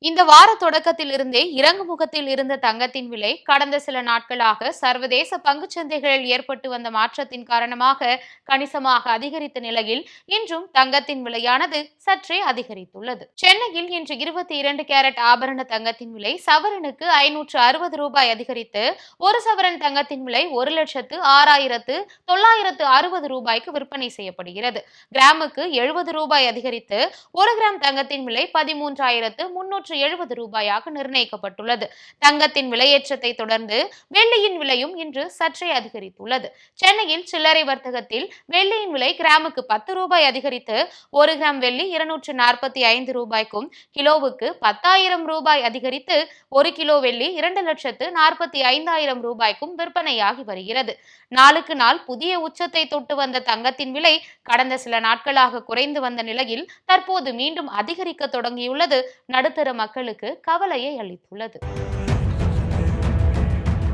இந்த வார தொடக்கத்தில் இருந்தே இறங்குமுகத்தில் இருந்த தங்கத்தின் விலை கடந்த சில நாட்களாக சர்வதேச பங்குச்சந்தைகளில் ஏற்பட்டு வந்த மாற்றத்தின் காரணமாக கணிசமாக அதிகரித்த நிலையில் இன்றும் தங்கத்தின் விலையானது சற்றே அதிகரித்துள்ளது. சென்னையில் இன்று 22 கேரட் ஆபரண தங்கத்தின் விலை சவரனுக்கு 560 ரூபாய் அதிகரித்து ஒரு சவரன் தங்கத்தின் விலை 1,06,960 ரூபாய்க்கு விற்பனை செய்யப்படுகிறது. கிராமுக்கு 70 ரூபாய் அதிகரித்து ஒரு கிராம் தங்கத்தின் விலை 13,370 ரூபாயாக நிர்ணயிக்கப்பட்டுள்ளது. தங்கத்தின் விலையேற்றத்தை தொடர்ந்து வெள்ளியின் விலையும் இன்று சற்றே அதிகரித்துள்ளது. சென்னையில் சில்லறை வர்த்தகத்தில் வெள்ளியின் விலை கிராமுக்கு 10 ரூபாய் அதிகரித்து ஒரு கிராம் வெள்ளி 245 ரூபாய்க்கும், கிலோவுக்கு 10,000 ரூபாய் அதிகரித்து ஒரு கிலோ வெள்ளி 2,45,000 ரூபாய்க்கும் விற்பனையாகி வருகிறது. நாளுக்கு நாள் புதிய உச்சத்தை தொட்டு வந்த தங்கத்தின் விலை கடந்த சில நாட்களாக குறைந்து வந்த நிலையில் தற்போது மீண்டும் அதிகரிக்க தொடங்கியுள்ளது நடுத்தர மக்களுக்கு கவலையை அளித்துள்ளது.